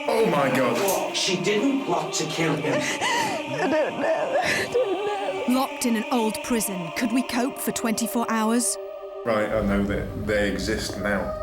Oh, my God. What? She didn't plot to kill him. I don't know. Locked in an old prison, could we cope for 24 hours? Right, I know that they exist now.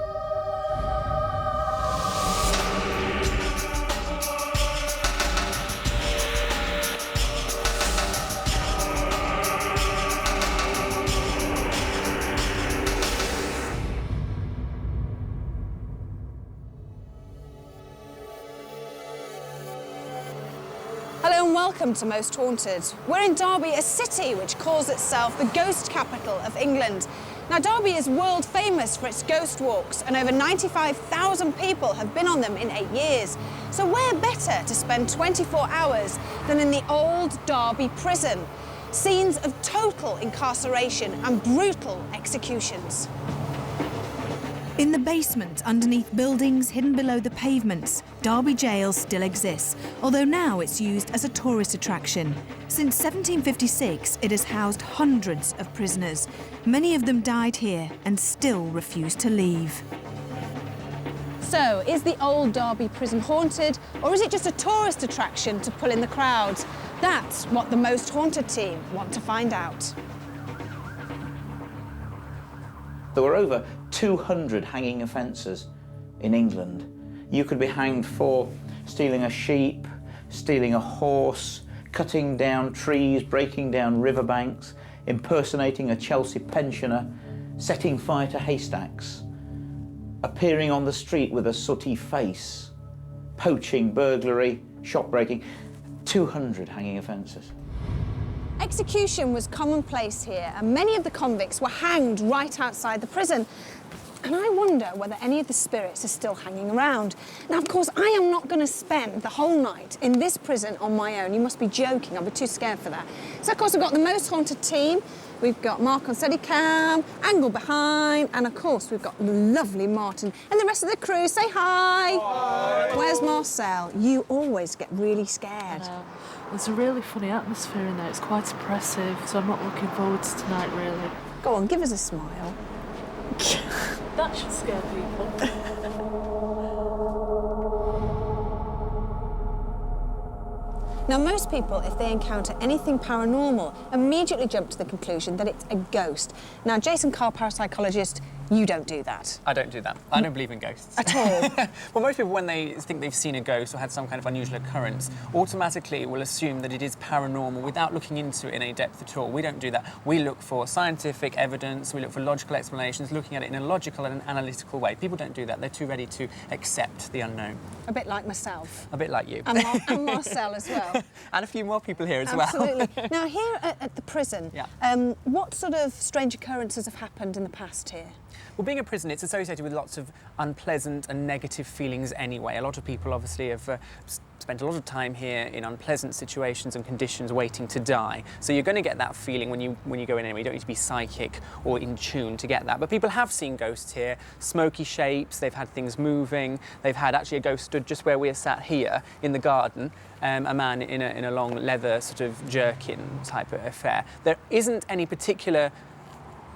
Hello and welcome to Most Haunted. We're in Derby, a city which calls itself the ghost capital of England. Now, Derby is world famous for its ghost walks, and over 95,000 people have been on them in 8 years. So where better to spend 24 hours than in the old Derby prison? Scenes of total incarceration and brutal executions. In the basement, underneath buildings hidden below the pavements, Derby Jail still exists, although now it's used as a tourist attraction. Since 1756, it has housed hundreds of prisoners. Many of them died here and still refuse to leave. So, is the old Derby prison haunted, or is it just a tourist attraction to pull in the crowds? That's what the Most Haunted team want to find out. There were over 200 hanging offences in England. You could be hanged for stealing a sheep, stealing a horse, cutting down trees, breaking down riverbanks, impersonating a Chelsea pensioner, setting fire to haystacks, appearing on the street with a sooty face, poaching, burglary, shop breaking. 200 hanging offences. Execution was commonplace here, and many of the convicts were hanged right outside the prison. And I wonder whether any of the spirits are still hanging around. Now, of course, I am not going to spend the whole night in this prison on my own. You must be joking. I'll be too scared for that. So, of course, we've got the Most Haunted team. We've got Mark on Steadicam, Angle behind, and, of course, we've got the lovely Martin and the rest of the crew. Say hi. Hi. Where's Marcel? You always get really scared. There's a really funny atmosphere in there. It's quite oppressive, so I'm not looking forward to tonight, really. Go on, give us a smile. That should scare people. Now, most people, if they encounter anything paranormal, immediately jump to the conclusion that it's a ghost. Now, Jason Carr, parapsychologist, you don't do that. I don't do that. I don't believe in ghosts. At all? Well, most people, when they think they've seen a ghost or had some kind of unusual occurrence, automatically will assume that it is paranormal without looking into it in any depth at all. We don't do that. We look for scientific evidence, we look for logical explanations, looking at it in a logical and an analytical way. People don't do that. They're too ready to accept the unknown. A bit like myself. A bit like you. And Marcel as well. And a few more people here as Absolutely. well. Now, here at the prison, Yeah. what sort of strange occurrences have happened in the past here? Well, being a prison, it's associated with lots of unpleasant and negative feelings anyway. A lot of people obviously have spent a lot of time here in unpleasant situations and conditions waiting to die. So you're going to get that feeling when you go in anyway. You don't need to be psychic or in tune to get that. But people have seen ghosts here, smoky shapes, they've had things moving, they've had actually a ghost stood just where we are sat here in the garden, a man in a long leather sort of jerkin type of affair. There isn't any particular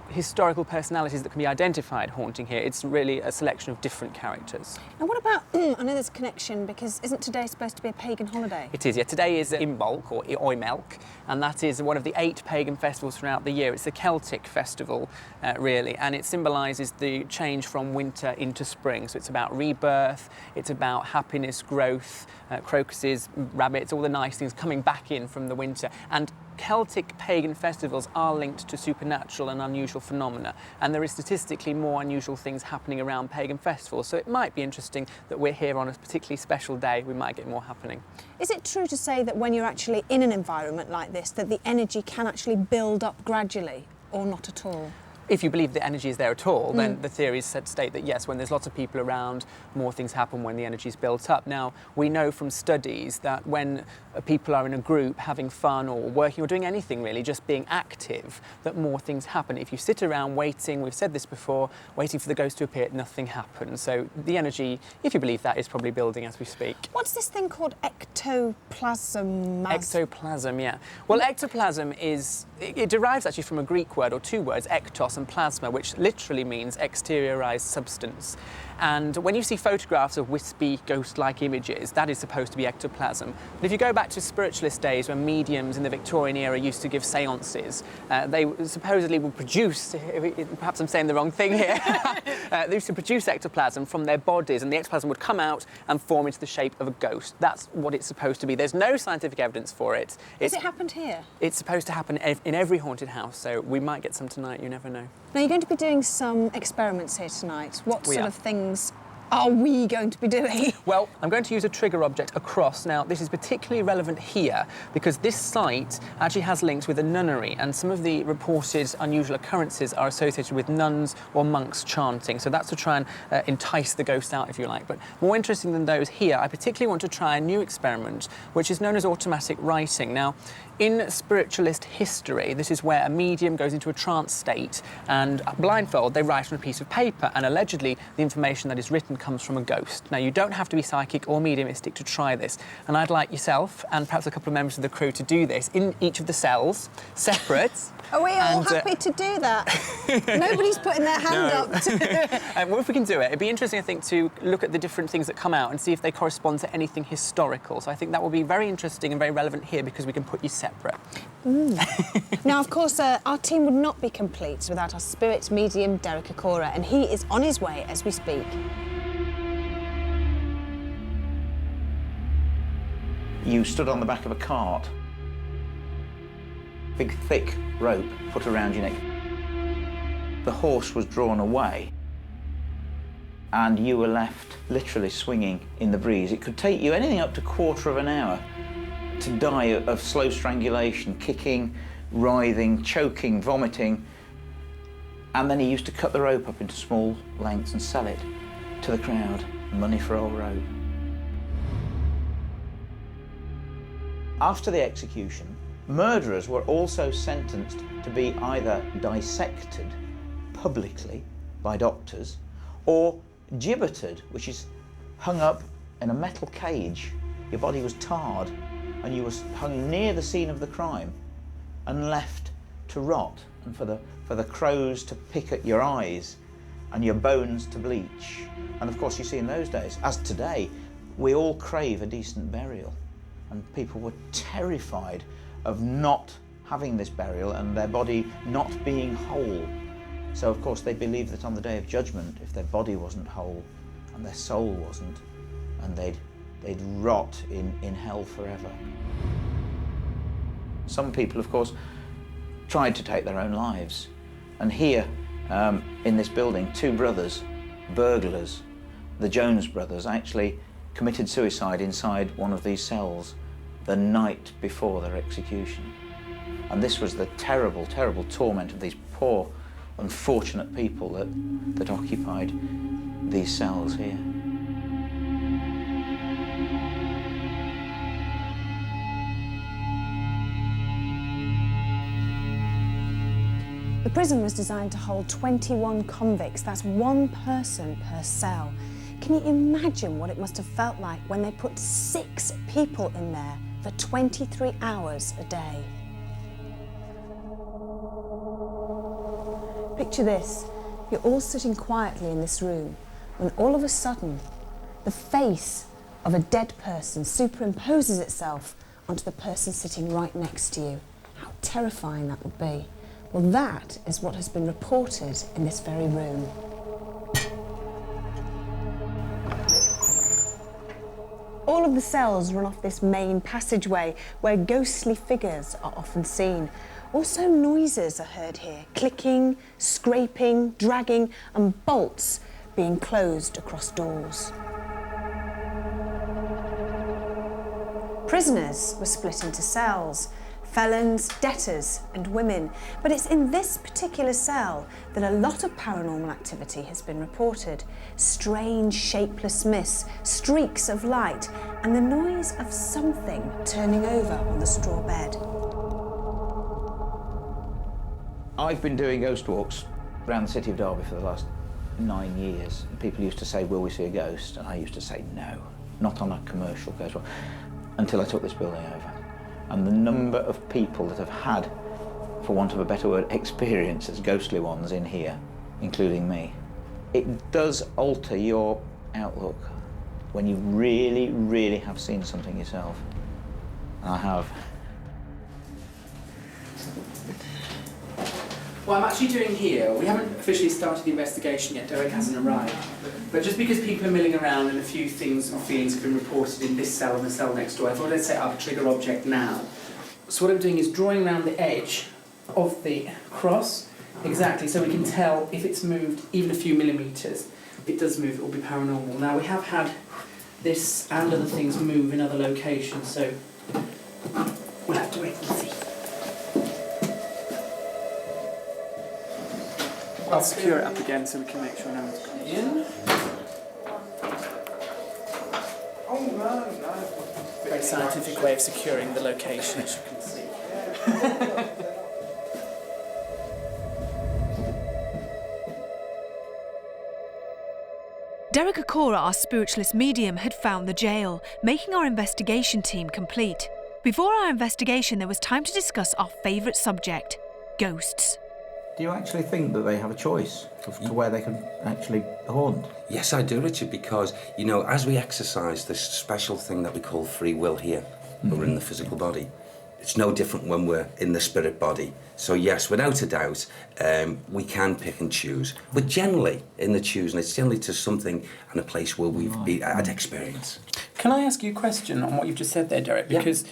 historical personalities that can be identified haunting here. It's really a selection of different characters. And what about, I know there's a connection, because isn't today supposed to be a pagan holiday? It is, yeah. Today is Imbolc, or Oimelc, and that is one of the 8 pagan festivals throughout the year. It's the Celtic festival, really, and it symbolises the change from winter into spring. So it's about rebirth, it's about happiness, growth, crocuses, rabbits, all the nice things coming back in from the winter. And Celtic pagan festivals are linked to supernatural and unusual phenomena, and there is statistically more unusual things happening around pagan festivals, so it might be interesting that we're here on a particularly special day. We might get more happening. Is it true to say that when you're actually in an environment like this, that the energy can actually build up gradually, or not at all? If you believe the energy is there at all, then the theories state that yes, when there's lots of people around, more things happen when the energy is built up. Now, we know from studies that when people are in a group having fun or working or doing anything really, just being active, that more things happen. If you sit around waiting, we've said this before, waiting for the ghost to appear, nothing happens. So the energy, if you believe that, is probably building as we speak. What's this thing called ectoplasm? Ectoplasm, yeah. Well, ectoplasm is, it derives actually from a Greek word or 2 words, ektos, and plasma, which literally means exteriorized substance. And when you see photographs of wispy, ghost-like images, that is supposed to be ectoplasm. But if you go back to spiritualist days when mediums in the Victorian era used to give seances, they supposedly would produce, perhaps I'm saying the wrong thing here, they used to produce ectoplasm from their bodies, and the ectoplasm would come out and form into the shape of a ghost. That's what it's supposed to be. There's no scientific evidence for it. Has it happened here? It's supposed to happen in every haunted house, so we might get some tonight, you never know. Now, you're going to be doing some experiments here tonight. What We sort are. of things are we going to be doing? Well, I'm going to use a trigger object across. Now, this is particularly relevant here because this site actually has links with a nunnery, and some of the reported unusual occurrences are associated with nuns or monks chanting. So that's to try and entice the ghosts out, if you like. But more interesting than those here, I particularly want to try a new experiment, which is known as automatic writing. Now, in spiritualist history, this is where a medium goes into a trance state and blindfold, they write on a piece of paper, and allegedly the information that is written comes from a ghost. Now, you don't have to be psychic or mediumistic to try this, and I'd like yourself and perhaps a couple of members of the crew to do this in each of the cells, separate. Are we all happy to do that? Nobody's putting their hand up. Well, if we can do it, it'd be interesting, I think, to look at the different things that come out and see if they correspond to anything historical. So I think that will be very interesting and very relevant here because we can put you separate. Now, of course, our team would not be complete without our spirit medium, Derek Okora, and he is on his way as we speak. You stood on the back of a cart. Big, thick rope put around your neck. The horse was drawn away, and you were left literally swinging in the breeze. It could take you anything up to a quarter of an hour to die of slow strangulation, kicking, writhing, choking, vomiting. And then he used to cut the rope up into small lengths and sell it to the crowd. Money for old rope. After the execution, murderers were also sentenced to be either dissected publicly by doctors or gibbeted, which is hung up in a metal cage. Your body was tarred and you were hung near the scene of the crime and left to rot, and for the crows to pick at your eyes and your bones to bleach. And of course, you see, in those days, as today, we all crave a decent burial, and people were terrified of not having this burial and their body not being whole. So of course they believed that on the Day of Judgment, if their body wasn't whole and their soul wasn't, and they'd rot in hell forever. Some people, of course, tried to take their own lives. And here, in this building, two brothers, burglars, the Jones brothers, actually committed suicide inside one of these cells the night before their execution. And this was the terrible, terrible torment of these poor, unfortunate people that occupied these cells here. The prison was designed to hold 21 convicts. That's one person per cell. Can you imagine what it must have felt like when they put 6 people in there for 23 hours a day? Picture this. You're all sitting quietly in this room when all of a sudden the face of a dead person superimposes itself onto the person sitting right next to you. How terrifying that would be. Well, that is what has been reported in this very room. All of the cells run off this main passageway where ghostly figures are often seen. Also, noises are heard here, clicking, scraping, dragging, and bolts being closed across doors. Prisoners were split into cells. Felons, debtors, and women. But it's in this particular cell that a lot of paranormal activity has been reported. Strange, shapeless mists, streaks of light, and the noise of something turning over on the straw bed. I've been doing ghost walks around the city of Derby for the last 9 years. And people used to say, will we see a ghost? And I used to say, no, not on a commercial ghost walk, until I took this building over. And the number of people that have had for want of a better word, experience as ghostly ones in here, including me. It does alter your outlook when you really, really have seen something yourself. And I have. What I'm actually doing here, we haven't officially started the investigation yet, Derek hasn't arrived, but just because people are milling around and a few things and feelings have been reported in this cell and the cell next door, I thought I'd set up a trigger object now. So what I'm doing is drawing around the edge of the cross, exactly, so we can tell if it's moved even a few millimetres. If it does move, it will be paranormal. Now, we have had this and other things move in other locations, so we'll have to wait and see. I'll secure it up again so we can make sure no one's coming in. Oh, no. Very scientific way of securing the location, as you can see. Derek Akora, our spiritualist medium, had found the jail, making our investigation team complete. Before our investigation, there was time to discuss our favourite subject, ghosts. Do you actually think that they have a choice to where they can actually haunt? Yes, I do, Richard, because, you know, as we exercise this special thing that we call free will here, we're in the physical body. It's no different when we're in the spirit body. So yes, without a doubt, we can pick and choose. But generally, in the choosing, it's generally to something and a place where we've had experience. Can I ask you a question on what you've just said there, Derek? Because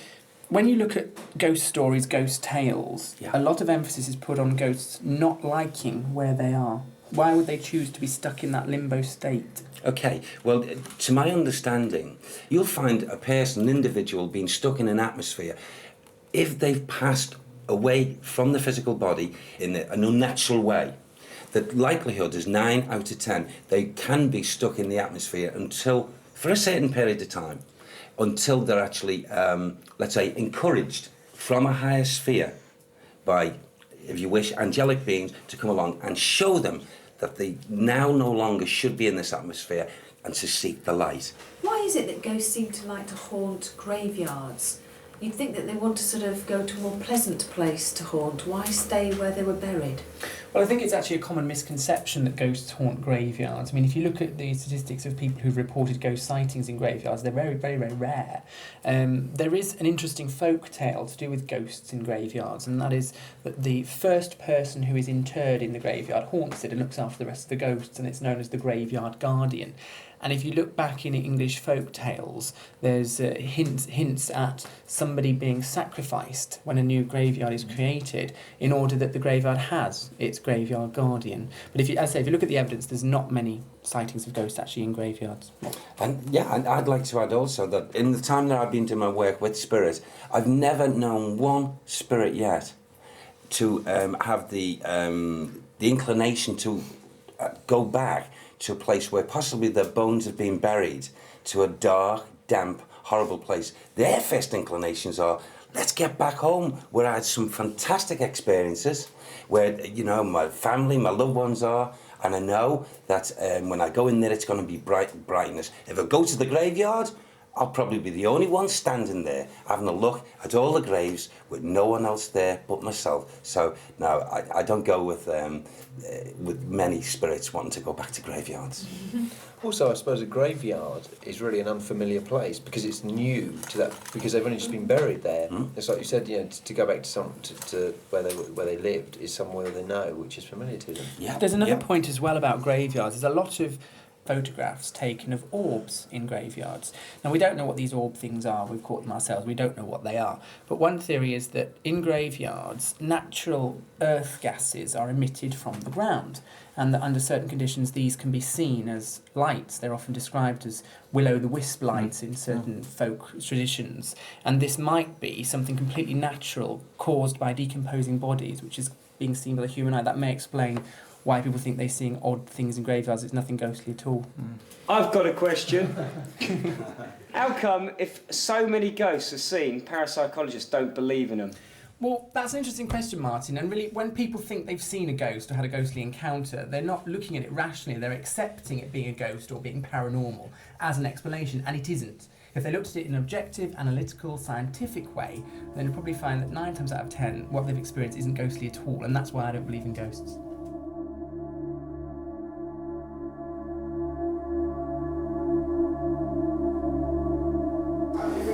when you look at ghost stories, ghost tales, a lot of emphasis is put on ghosts not liking where they are. Why would they choose to be stuck in that limbo state? Okay, well, to my understanding, you'll find a person, an individual, being stuck in an atmosphere. If they've passed away from the physical body in an unnatural way, the likelihood is 9 out of 10 they can be stuck in the atmosphere until, for a certain period of time, until they're actually, let's say, encouraged from a higher sphere by, if you wish, angelic beings to come along and show them that they now no longer should be in this atmosphere and to seek the light. Why is it that ghosts seem to like to haunt graveyards? You'd think that they want to sort of go to a more pleasant place to haunt. Why stay where they were buried? Well, I think it's actually a common misconception that ghosts haunt graveyards. I mean, if you look at the statistics of people who've reported ghost sightings in graveyards, they're very, very, very rare. There is an interesting folk tale to do with ghosts in graveyards, and that is that the first person who is interred in the graveyard haunts it and looks after the rest of the ghosts, and it's known as the graveyard guardian. And if you look back in English folk tales, there's hints at somebody being sacrificed when a new graveyard is created in order that the graveyard has its graveyard guardian. But if you, as I say, if you look at the evidence, there's not many sightings of ghosts actually in graveyards. And I'd like to add also that in the time that I've been doing my work with spirits, I've never known one spirit yet to have the inclination to go back to a place where possibly their bones have been buried, to a dark, damp, horrible place. Their first inclinations are, let's get back home, where I had some fantastic experiences, where, you know, my family, my loved ones are, and I know that when I go in there, it's going to be brightness. If I go to the graveyard, I'll probably be the only one standing there, having a look at all the graves with no one else there but myself. So, no, I don't go with many spirits wanting to go back to graveyards. Also, I suppose a graveyard is really an unfamiliar place because it's new to that, because they've only just been buried there. It's like you said, you know, to go back to where they lived is somewhere they know, which is familiar to them. Yeah. There's another point as well about graveyards. There's a lot of photographs taken of orbs in graveyards. Now, we don't know what these orb things are. We've caught them ourselves. We don't know what they are. But one theory is that in graveyards, natural earth gases are emitted from the ground, and that under certain conditions these can be seen as lights. They're often described as will-o'-the-wisp lights in certain folk traditions. And this might be something completely natural caused by decomposing bodies, which is being seen by the human eye. That may explain why people think they're seeing odd things in graveyards. It's nothing ghostly at all. I've got a question. How come, if so many ghosts are seen, parapsychologists don't believe in them? Well, that's an interesting question, Martin. And really, when people think they've seen a ghost or had a ghostly encounter, they're not looking at it rationally. They're accepting it being a ghost or being paranormal as an explanation, and it isn't. If they looked at it in an objective, analytical, scientific way, then they'd probably find that 9 times out of 10, what they've experienced isn't ghostly at all, and that's why I don't believe in ghosts.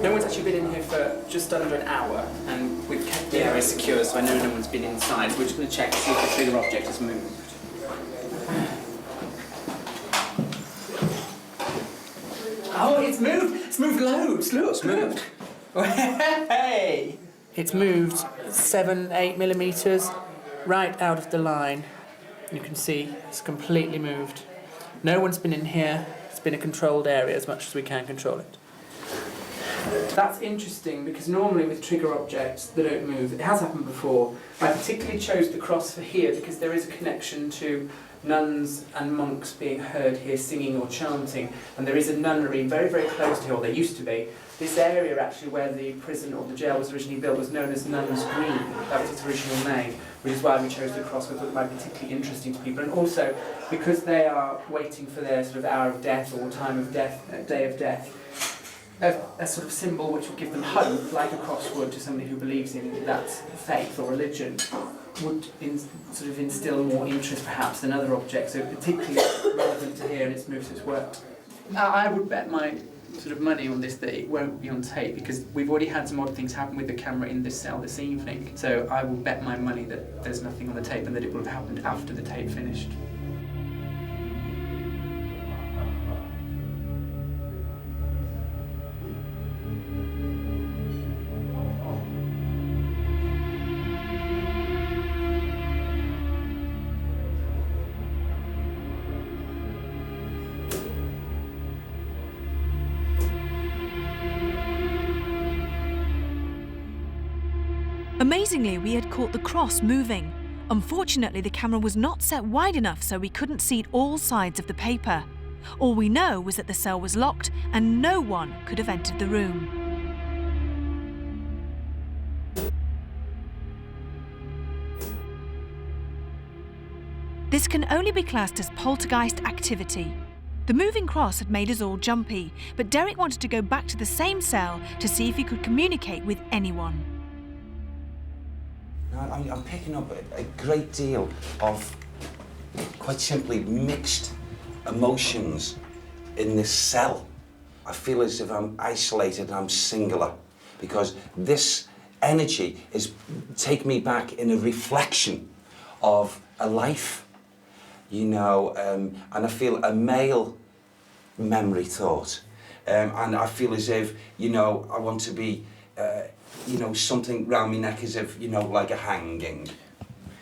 No one's actually been in here for just under an hour, and we've kept the area secure, so I know no one's been inside. We're just going to check to see if the trigger object has moved. Oh, it's moved! It's moved loads! Look, it's moved! Hey! It's moved 7-8 millimetres right out of the line. You can see it's completely moved. No one's been in here. It's been a controlled area as much as we can control it. That's interesting because normally with trigger objects they don't move. It has happened before. I particularly chose the cross for here because there is a connection to nuns and monks being heard here singing or chanting, and there is a nunnery very, very close to here, or there used to be. This area actually where the prison or the jail was originally built was known as Nuns Green. That was its original name, which is why we chose the cross, because it might be particularly interesting to people. And also because they are waiting for their sort of hour of death or time of death, day of death, a sort of symbol which would give them hope, like a cross would to somebody who believes in that faith or religion, would sort of instill more interest perhaps than other objects. So particularly relevant to here, and it's moved, so it's worked. I would bet my sort of money on this that it won't be on tape, because we've already had some odd things happen with the camera in this cell this evening. So I will bet my money that there's nothing on the tape and that it will have happened after the tape finished. Amazingly, we had caught the cross moving. Unfortunately, the camera was not set wide enough so we couldn't see all sides of the paper. All we know was that the cell was locked and no one could have entered the room. This can only be classed as poltergeist activity. The moving cross had made us all jumpy, but Derek wanted to go back to the same cell to see if he could communicate with anyone. I'm picking up a great deal of, quite simply, mixed emotions in this cell. I feel as if I'm isolated and I'm singular, because this energy is take me back in a reflection of a life, you know, and I feel a male memory thought, and I feel as if, you know, I want to be you know, something round my neck as if, you know, like a hanging.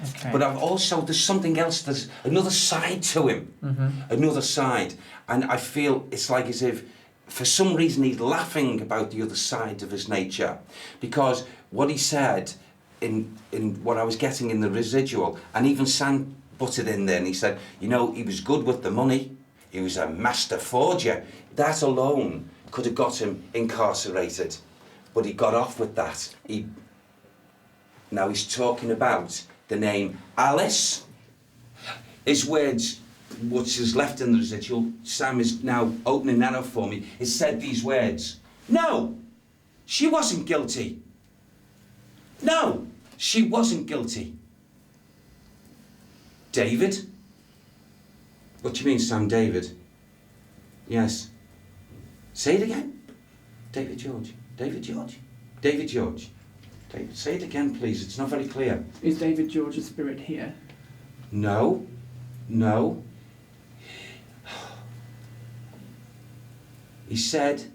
Okay. But I've also, there's something else, there's another side to him, another side. And I feel it's like as if, for some reason, he's laughing about the other side of his nature. Because what he said in what I was getting in the residual, and even Sam butted in there and he said, you know, he was good with the money, he was a master forger. That alone could have got him incarcerated. But he got off with that. Now he's talking about the name Alice. His words, which is left in the residual, Sam is now opening that up for me, he said these words. No, she wasn't guilty. No, she wasn't guilty. David? What do you mean, Sam? David? Yes. Say it again. David George. David George? David George. David, say it again, please. It's not very clear. Is David George's spirit here? No. No. He said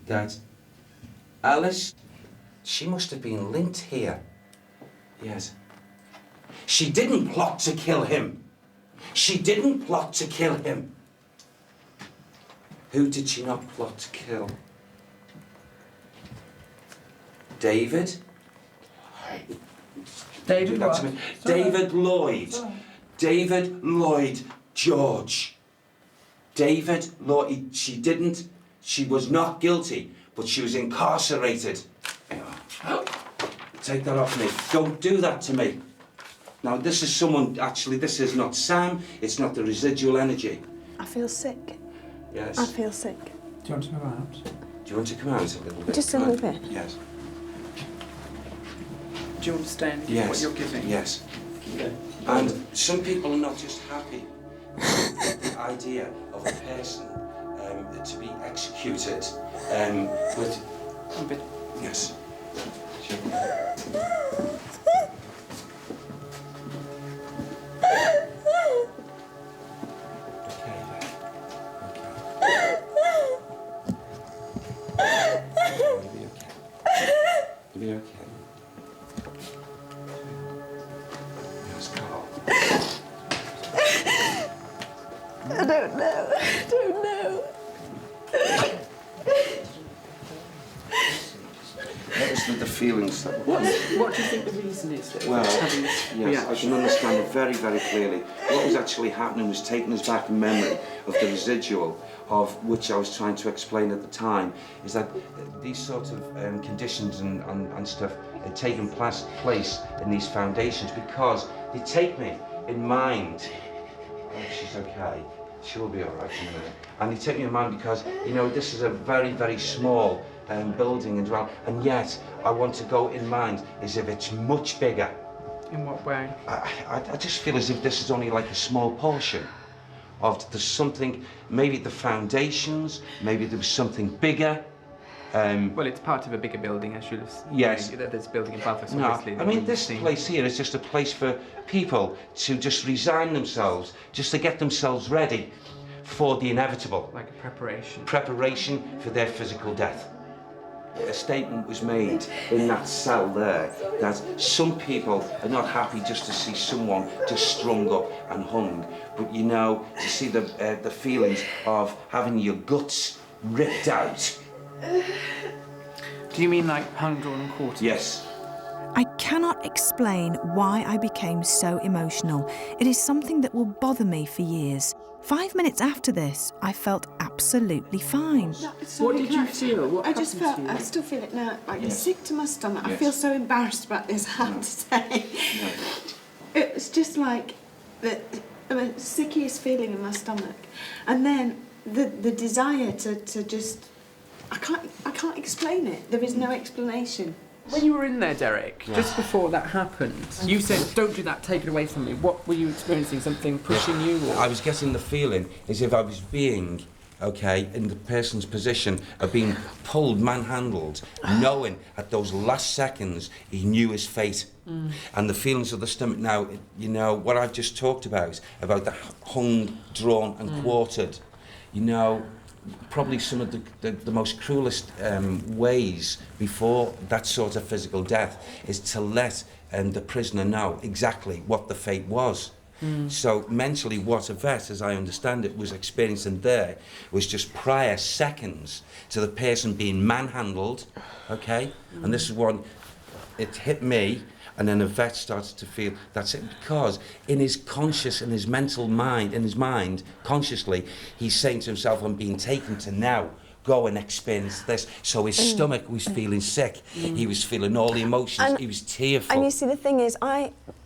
that Alice, she must have been linked here. Yes. She didn't plot to kill him. She didn't plot to kill him. Who did she not plot to kill? David? David what? David Lloyd. David Lloyd George. David Lloyd, she was not guilty, but she was incarcerated. Take that off me. Don't do that to me. Now this is someone, actually this is not Sam, it's not the residual energy. I feel sick. Yes. I feel sick. Do you want to go out? Do you want to come out a little bit? Just a little bit? Yes. Do you understand Yes. what you're giving? Yes. Yeah. And some people are not just happy with the idea of a person to be executed, but... A bit. Yes. Sure. Okay, then. Okay. You'll be okay. You'll be okay. Yes, Carl. I don't know. I don't know. What was the feelings that What do you think the reason is that Well, having this yes, reaction? I can understand it very, very clearly. What was actually happening was taking us back in memory of the residual of which I was trying to explain at the time, is that these sort of conditions and stuff had taken place in these foundations because they take me in mind. Oh, she's okay. She'll be all right in a minute. And they take me in mind because, you know, this is a very, very small building as well, and yet I want to go in mind as if it's much bigger. In what way? I just feel as if this is only like a small portion of there's something, maybe the foundations, maybe there was something bigger. Well, it's part of a bigger building, as you'll have seen. Yes. There's a building above us, No, obviously. I mean, this place here is just a place for people to just resign themselves, just to get themselves ready for the inevitable. Like a preparation. Preparation for their physical death. A statement was made in that cell there that some people are not happy just to see someone just strung up and hung, but you know, to see the feelings of having your guts ripped out. Do you mean like hung, drawn and quartered? Yes. I cannot explain why I became so emotional. It is something that will bother me for years. 5 minutes after this, I felt absolutely fine. What did you feel? What I just happened felt, to you? I still feel it now, like Yes. sick to my stomach. I Yes. feel so embarrassed about this, I have to say. It was just like the sickiest feeling in my stomach. And then the desire to just, I can't explain it. There is no explanation. When you were in there, Derek, just before that happened, you said, "Don't do that, take it away from me." What were you experiencing? Something pushing you? Or? I was getting the feeling as if I was being, okay, in the person's position of being pulled, manhandled, knowing at those last seconds he knew his fate. And the feelings of the stomach now, you know, what I've just talked about the hung, drawn and quartered, you know, probably some of the most cruelest ways before that sort of physical death is to let the prisoner know exactly what the fate was. So mentally what a vet, as I understand it, was experiencing there was just prior seconds to the person being manhandled, okay? And this is what it hit me, and then the vet started to feel that's it, because in his mental mind, in his mind, consciously, he's saying to himself, I'm being taken to now go and experience this. So his stomach was feeling sick. He was feeling all the emotions. And- he was tearful. And you see, the thing is,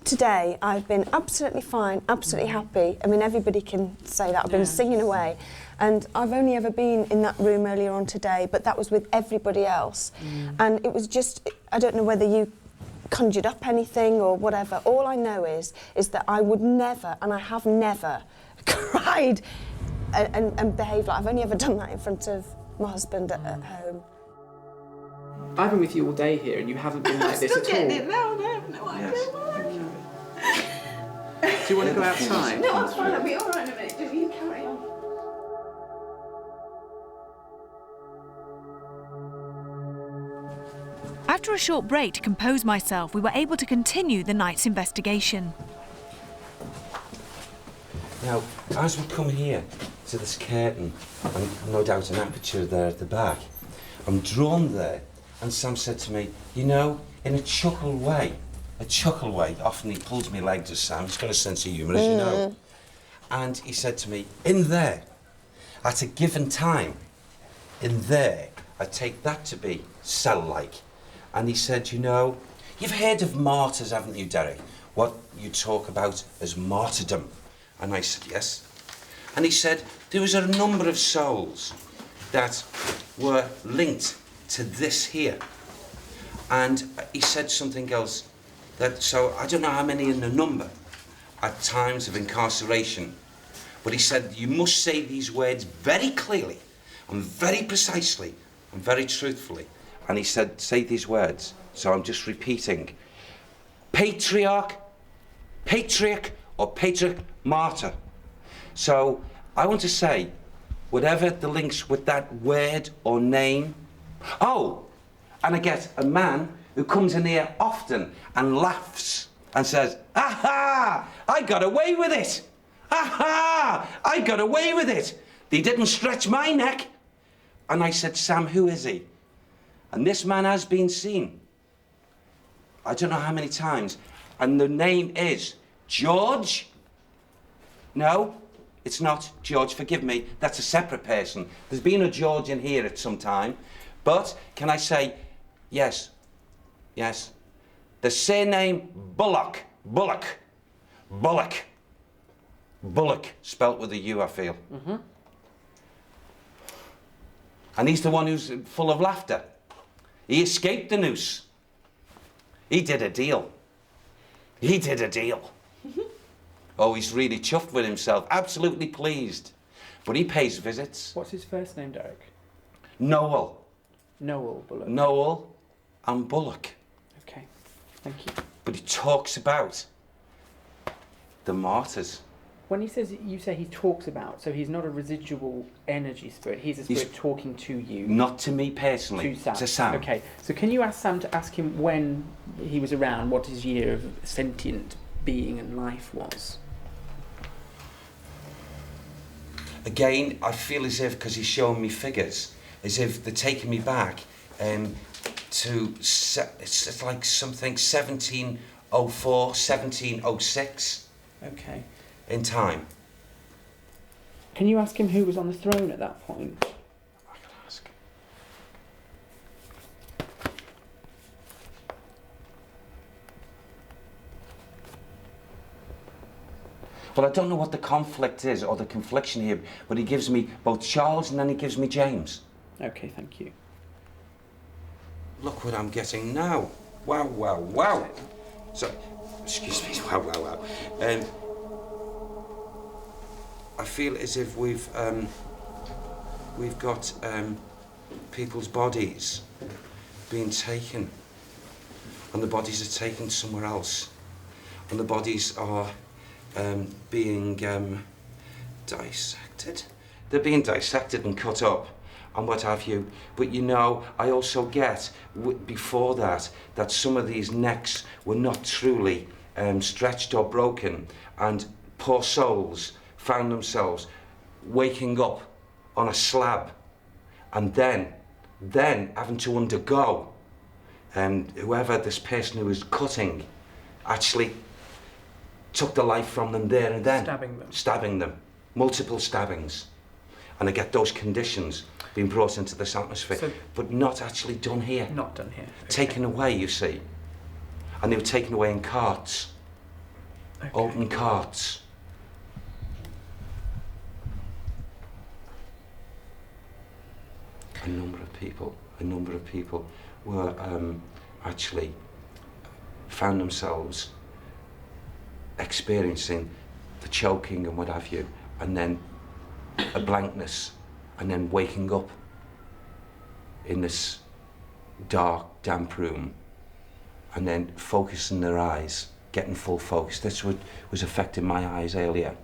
today I've been absolutely fine, absolutely happy. I mean, everybody can say that. I've been singing away. And I've only ever been in that room earlier on today, but that was with everybody else. And it was just, I don't know whether you conjured up anything or whatever. All I know is that I would never, and I have never, cried and behaved like I've only ever done that in front of my husband at home. I've been with you all day here, and you haven't been like this at all. No, I have no idea why. Do you want to go outside? No, I'm fine. I'll be all right in a minute. You carry on. After a short break to compose myself, we were able to continue the night's investigation. Now, as we come here to this curtain, and no doubt an aperture there at the back, I'm drawn there, and Sam said to me, you know, in a chuckle way, often he pulls me legs as Sam, he's got a sense of humour, as you know, and he said to me, in there, at a given time, in there, I take that to be cell-like. And he said, you know, you've heard of martyrs, haven't you, Derek? What you talk about as martyrdom. And I said, yes. And he said, there was a number of souls that were linked to this here. And he said something else, that, so I don't know how many in the number at times of incarceration, but he said you must say these words very clearly and very precisely and very truthfully. And he said, say these words. So I'm just repeating. Patriarch, or patriarch martyr. So I want to say, whatever the links with that word or name. Oh, and I get a man who comes in here often and laughs and says, aha, I got away with it. Aha, I got away with it. They didn't stretch my neck. And I said, Sam, who is he? And this man has been seen. I don't know how many times. And the name is George. No, it's not George, forgive me. That's a separate person. There's been a George in here at some time. But can I say, yes, yes. The surname Bullock, spelt with a U, I feel. Mm-hmm. And he's the one who's full of laughter. He escaped the noose. He did a deal. He did a deal. Oh, he's really chuffed with himself, absolutely pleased. But he pays visits. What's his first name, Derek? Noel. Noel Bullock. Noel and Bullock. Okay, thank you. But he talks about the martyrs. When he says, you say he talks about, so he's not a residual energy spirit, he's a spirit talking to you. Not to me personally, to Sam. To Sam. Okay, so can you ask Sam to ask him when he was around, what his year of sentient being and life was? Again, I feel as if, because he's showing me figures, as if they're taking me back to, it's like something 1704, 1706. Okay. In time. Can you ask him who was on the throne at that point? I can ask. Well, I don't know what the conflict is or the confliction here, but he gives me both Charles and then he gives me James. Okay, thank you. Look what I'm getting now. Wow, wow, wow. So, excuse me, wow, wow, wow. I feel as if we've got people's bodies being taken, and the bodies are taken somewhere else, and the bodies are being dissected. They're being dissected and cut up, and what have you. But you know, I also get before that some of these necks were not truly stretched or broken, and poor souls found themselves waking up on a slab and then having to undergo, and whoever this person who was cutting actually took the life from them there and then. Stabbing them. Multiple stabbings. And I get those conditions being brought into this atmosphere, so, but not actually done here. Not done here. Okay. Taken away, you see. And they were taken away in carts. Okay. Open carts. A number of people were actually found themselves experiencing the choking and what have you, and then a blankness, and then waking up in this dark, damp room, and then focusing their eyes, getting full focus. That's what was affecting my eyes earlier,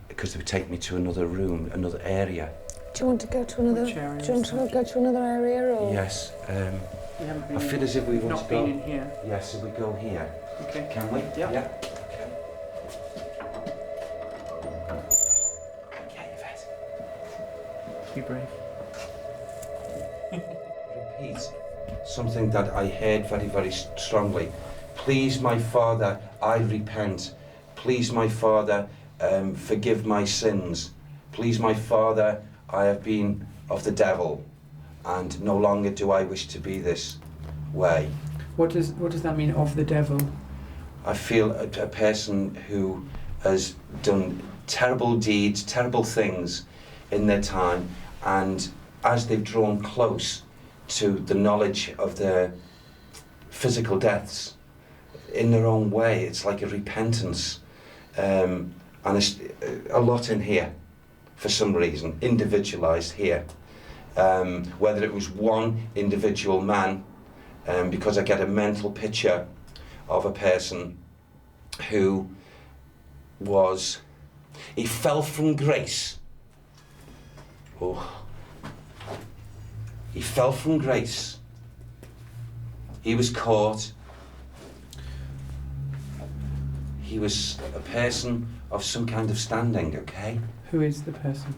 because they would take me to another room, another area. Do you want to go to another? Do you want to go to another area, or? Yes. I feel as if we want to go. Not been in here. Yes, if we go here. Okay. Can we? Yeah. Okay, Yvette. Be brave. Repeat something that I heard very, very strongly. Please, my Father, I repent. Please, my Father, forgive my sins. Please, my Father, I have been of the devil, and no longer do I wish to be this way. What does that mean, of the devil? I feel a person who has done terrible deeds, terrible things in their time, and as they've drawn close to the knowledge of their physical deaths, in their own way, it's like a repentance. And there's a lot in here, for some reason, individualised here. Whether it was one individual man, because I get a mental picture of a person who he fell from grace. Oh. He fell from grace. He was caught. He was a person of some kind of standing, okay? Who is the person?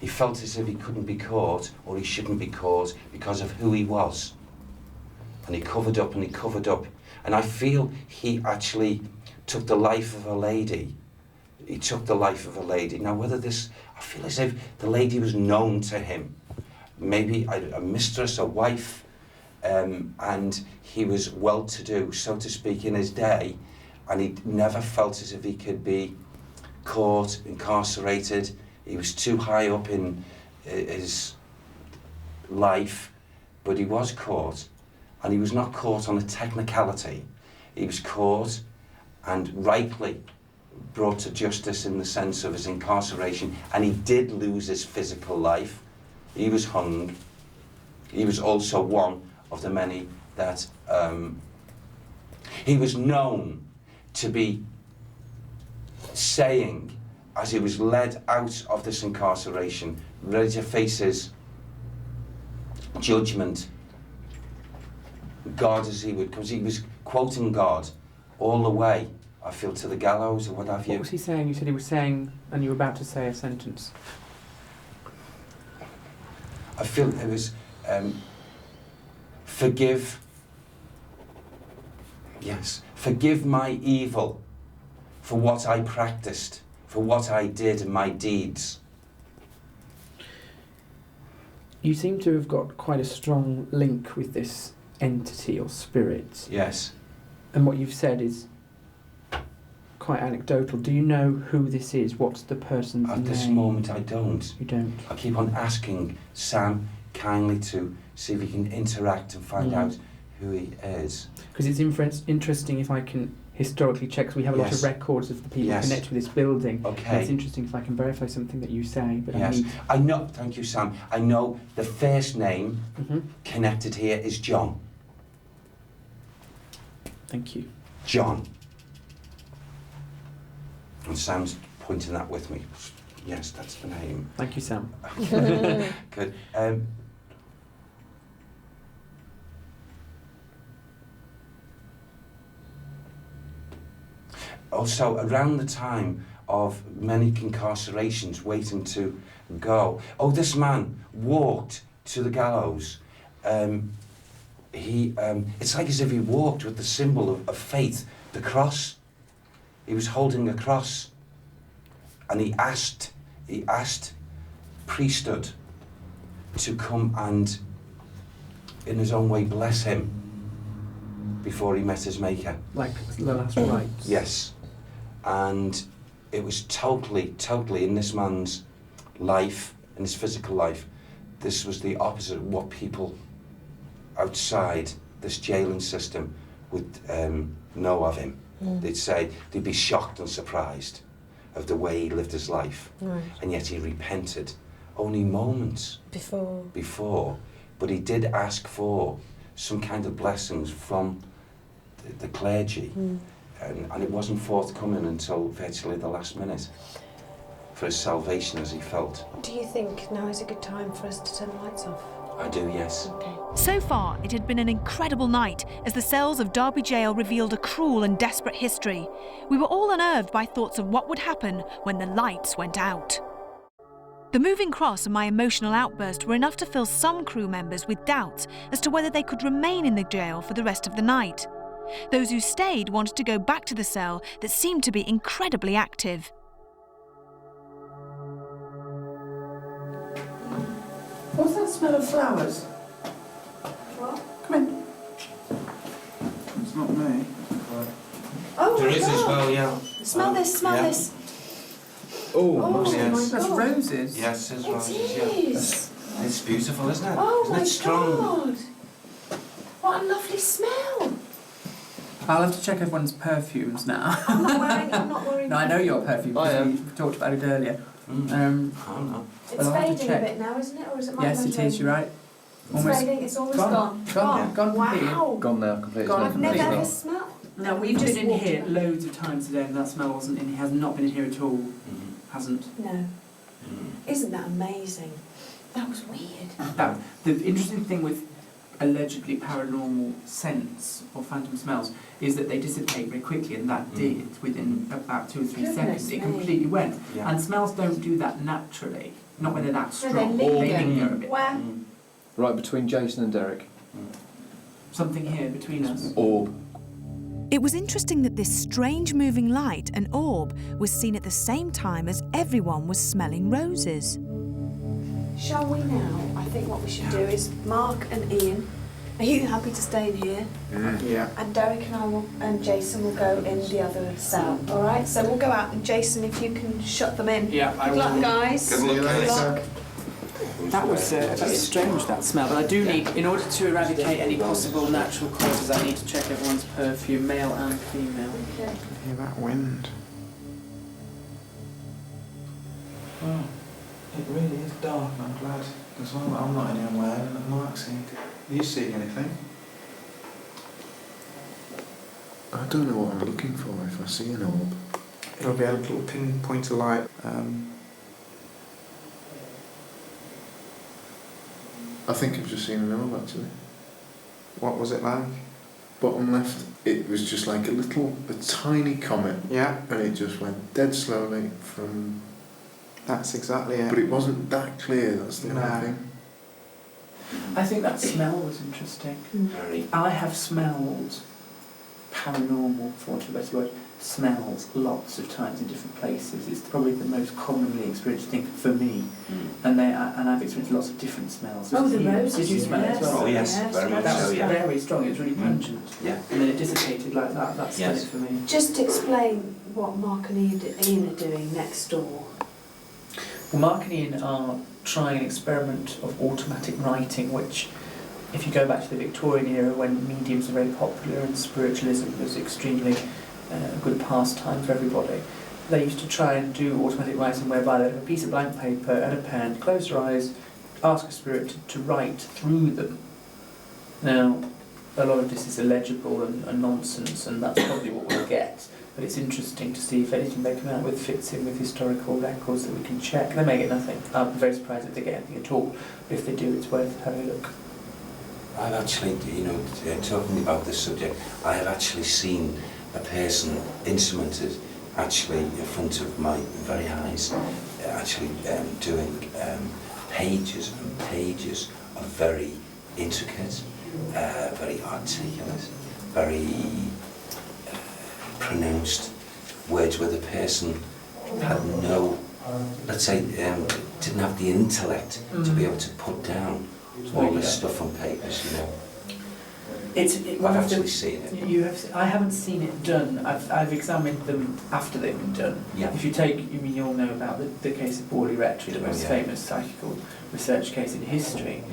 He felt as if he couldn't be caught, or he shouldn't be caught, because of who he was. And he covered up and he covered up. And I feel he actually took the life of a lady. He took the life of a lady. Now, I feel as if the lady was known to him. Maybe a mistress, a wife, and he was well-to-do, so to speak, in his day, and he never felt as if he could be caught, incarcerated. He was too high up in his life, but he was caught, and he was not caught on a technicality. He was caught and rightly brought to justice in the sense of his incarceration, and he did lose his physical life. He was hung. He was also one of the many that he was known to be saying, as he was led out of this incarceration, ready to face his judgment, God as he would, because he was quoting God all the way, I feel, to the gallows or what have you. What was he saying? You said he was saying, and you were about to say a sentence. I feel it was forgive my evil for what I practiced, for what I did and my deeds. You seem to have got quite a strong link with this entity or spirit. Yes. And what you've said is quite anecdotal. Do you know who this is? What's the person's name? At this moment, I don't. You don't? I keep on asking Sam kindly to see if he can interact and find out who he is. Because it's interesting if I can historically check, because we have a lot of records of the people connected with this building. Okay. It's interesting if I can verify something that you say. But yes. I know, thank you, Sam. I know the first name connected here is John. Thank you. John. And Sam's pointing that with me. Yes, that's the name. Thank you, Sam. Good. Also, around the time of many incarcerations waiting to go, this man walked to the gallows. It's like as if he walked with the symbol of faith, the cross. He was holding a cross, and he asked priesthood to come and, in his own way, bless him before he met his maker. Like the last rites? Yes. And it was totally in this man's life, in his physical life, this was the opposite of what people outside this jailing system would know of him. They'd say, they'd be shocked and surprised of the way he lived his life. Right. And yet he repented only moments before. But he did ask for some kind of blessings from the clergy. And it wasn't forthcoming until virtually the last minute for his salvation, as he felt. Do you think now is a good time for us to turn the lights off? I do, yes. Okay. So far, it had been an incredible night as the cells of Derby Gaol revealed a cruel and desperate history. We were all unnerved by thoughts of what would happen when the lights went out. The moving cross and my emotional outburst were enough to fill some crew members with doubts as to whether they could remain in the jail for the rest of the night. Those who stayed wanted to go back to the cell that seemed to be incredibly active. What's that smell of flowers? What? Come in. It's not me. Oh There my is God. as well, yeah. Smell this, smell yeah. this. Oh, yes. That's roses. Yes, there's roses, It yeah. is. It's beautiful, isn't it? Oh isn't my it strong? God. What a lovely smell. I'll have to check everyone's perfumes now. I'm not wearing No, I know your perfume I because am. we talked about it earlier. Mm. Um, I don't know. It's I'll have to fading a check. bit now, isn't it? Or is it my Yes, it is, you're right. It's fading, it's almost gone. Gone completely. Wow. Gone now, completely. Gone. I've never completely. ever smelled. Now, we've Just been in here water. loads of times today and that smell wasn't in. He has not been in here at all. Hasn't. No. Isn't that amazing? That was weird. Now, the interesting thing with allegedly paranormal scents or phantom smells is that they dissipate very quickly, and that did within about 2 or 3 seconds. It completely went. Yeah. And smells don't do that naturally, not when they're that No, strong. they linger. linger a bit. Wow. Right between Jason and Derek. Something here between us. Orb. It was interesting that this strange moving light, an orb, was seen at the same time as everyone was smelling roses. Shall we now? I think what we should do is Mark and Ian. Are you happy to stay in here? Yeah. And Derek and I will, and Jason will go in the other cell. All right. So we'll go out, and Jason, if you can shut them in. Yeah, I Good luck, will. guys. Good luck. That was very strange, that smell, but I do need, in order to eradicate any possible natural causes, I need to check everyone's perfume, male and female. Okay. Hear that wind? Well, it really is dark, and I'm glad as well that I'm not anywhere and Mark's seeing. Are you seeing anything? I don't know what I'm looking for if I see an orb. It'll be a little pinpoint of light. I think I've just seen an orb actually. What was it like? Bottom left, it was just like a tiny comet. Yeah. And it just went dead slowly from... That's exactly it. But it wasn't that clear, that's the only thing. I think that smell was interesting. Very. I have smelled paranormal, for want of a better word, smells lots of times in different places. It's probably the most commonly experienced thing for me. And I've experienced lots of different smells. Oh, the Did you- roses, Did you smell it as well? Oh, yes, very much That so, was yeah. very strong, it was really pungent. Yeah. And then it dissipated like that. That's Yes. it for me. Just explain what Mark and Ian are doing next door. Well, Mark and Ian are trying an experiment of automatic writing, which, if you go back to the Victorian era when mediums were very popular and spiritualism was extremely good pastime for everybody, they used to try and do automatic writing whereby they have a piece of blank paper and a pen, close your eyes, ask a spirit to write through them. Now, a lot of this is illegible and nonsense, and that's probably what we'll get. But it's interesting to see if anything they come out with fits in with historical records that we can check. They may get nothing. I'll be very surprised if they get anything at all. But if they do, it's worth having a look. I've actually, talking about this subject, I have actually seen a person instrumented actually in front of my very eyes, actually doing pages and pages of very intricate, very articulate, very pronounced words where the person had no, let's say, didn't have the intellect to be able to put down all this stuff on papers, I've actually seen it. I haven't seen it done. I've examined them after they've been done. Yeah. If you take, you'll know about the case of Borley Rectory, the most famous psychical research case in history.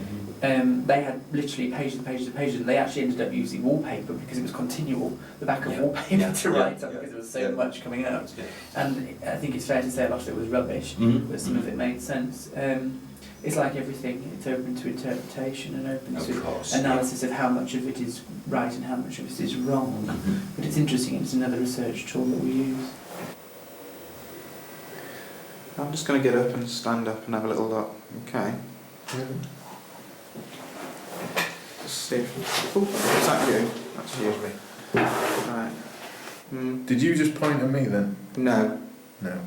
They had literally pages and pages and pages, and they actually ended up using wallpaper because it was continual, the back of wallpaper to write on because there was so much coming out. And I think it's fair to say a lot of it was rubbish, but some of it made sense. It's like everything, it's open to interpretation and open to analysis of how much of it is right and how much of it is wrong. But it's interesting, it's another research tool that we use. I'm just going to get up and stand up and have a little look. Okay. Just see if... Oh, is that you? That's you. Right. Did you just point at me then? No. No.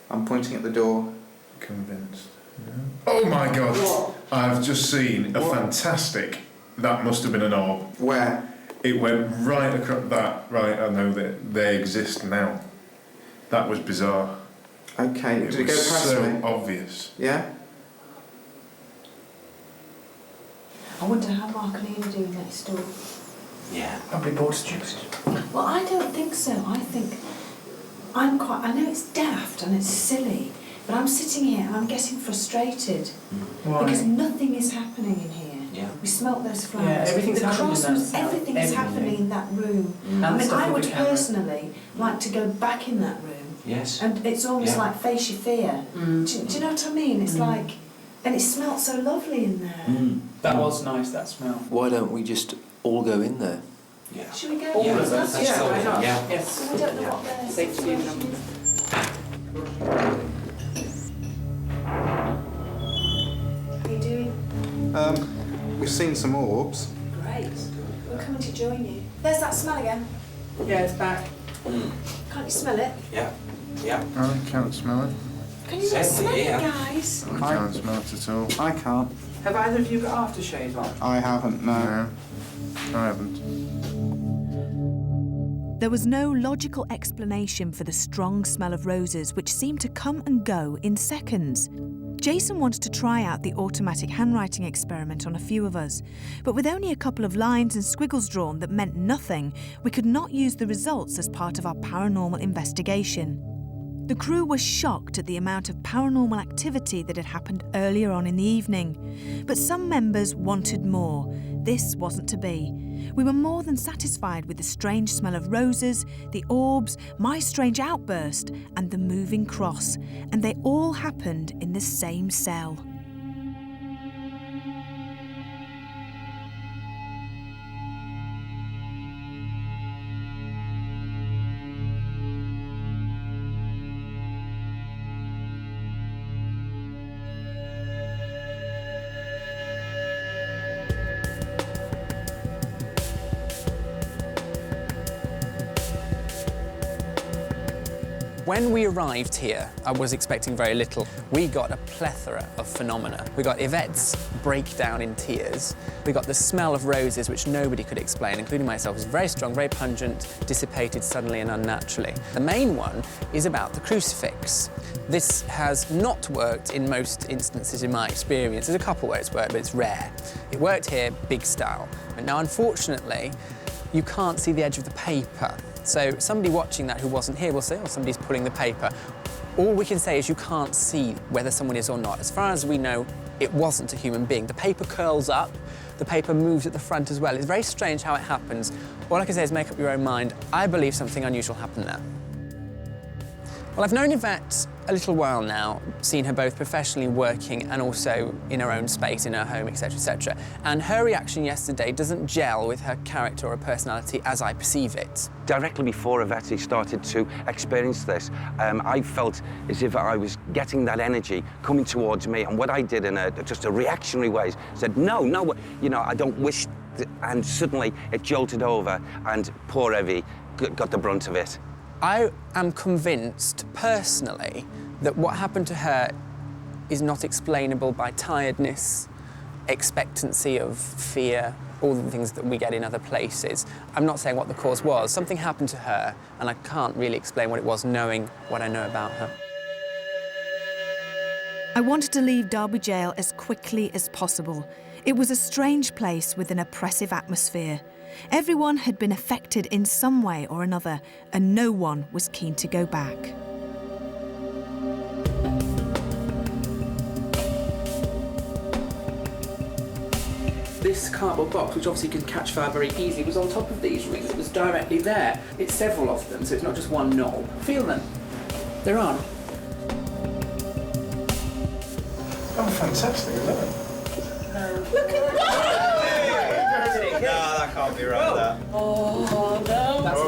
I'm pointing at the door. Convinced. No. Oh my god! What? I've just seen a fantastic... That must have been an orb. Where? It went right across that... Right, I know that they exist now. That was bizarre. Okay, did it go past so me? Obvious. Yeah? I wonder how Mark and Ian are doing next door. Yeah. Probably bored stupid. Well, I don't think so. I think I know it's daft and it's silly, but I'm sitting here and I'm getting frustrated because nothing is happening in here. Yeah. We smelt those flowers. Yeah, everything's happening in that cell. Everything is happening in that room. I mean, I would personally like to go back in that room. Yes. And it's almost like face your fear. Do you know what I mean? It's like, and it smelt so lovely in there. That was nice, that smell. Why don't we just all go in there? Yeah. Should we go? All of us? Yeah, why not? Yeah. Yes. We don't know what they're Safety in numbers. What are you doing? We've seen some orbs. Great. We're coming to join you. There's that smell again. Yeah, it's back. Can't you smell it? Yeah. Yeah. I can't smell it. Can you not smell it, guys? I can't smell it at all. I can't. Have either of you got aftershave on? I haven't, no. No, I haven't. There was no logical explanation for the strong smell of roses, which seemed to come and go in seconds. Jason wanted to try out the automatic handwriting experiment on a few of us, but with only a couple of lines and squiggles drawn that meant nothing, we could not use the results as part of our paranormal investigation. The crew was shocked at the amount of paranormal activity that had happened earlier on in the evening, but some members wanted more. This wasn't to be. We were more than satisfied with the strange smell of roses, the orbs, my strange outburst, and the moving cross, and they all happened in the same cell. When we arrived here, I was expecting very little. We got a plethora of phenomena. We got Yvette's breakdown in tears. We got the smell of roses, which nobody could explain, including myself. It was very strong, very pungent, dissipated suddenly and unnaturally. The main one is about the crucifix. This has not worked in most instances in my experience. There's a couple where it's worked, but it's rare. It worked here, big style. But now, unfortunately, you can't see the edge of the paper. So somebody watching that who wasn't here will say, oh, somebody's pulling the paper. All we can say is you can't see whether someone is or not. As far as we know, it wasn't a human being. The paper curls up, the paper moves at the front as well. It's very strange how it happens. All I can say is make up your own mind. I believe something unusual happened there. Well, I've known Yvette a little while now, seen her both professionally working and also in her own space, in her home, etc., etc. And her reaction yesterday doesn't gel with her character or personality as I perceive it. Directly before Yvette started to experience this, I felt as if I was getting that energy coming towards me, and what I did in just a reactionary way said, no, you know, I don't wish, and suddenly it jolted over, and poor Evie got the brunt of it. I am convinced, personally, that what happened to her is not explainable by tiredness, expectancy of fear, all the things that we get in other places. I'm not saying what the cause was. Something happened to her, and I can't really explain what it was, knowing what I know about her. I wanted to leave Derby Jail as quickly as possible. It was a strange place with an oppressive atmosphere. Everyone had been affected in some way or another, and no one was keen to go back. This cardboard box, which obviously can catch fire very easily, was on top of these rings. It was directly there. It's several of them, so it's not just one knob. Feel them. They're on. Oh, fantastic, isn't it? Look at that! No, that can't be right, that. Oh, no. That's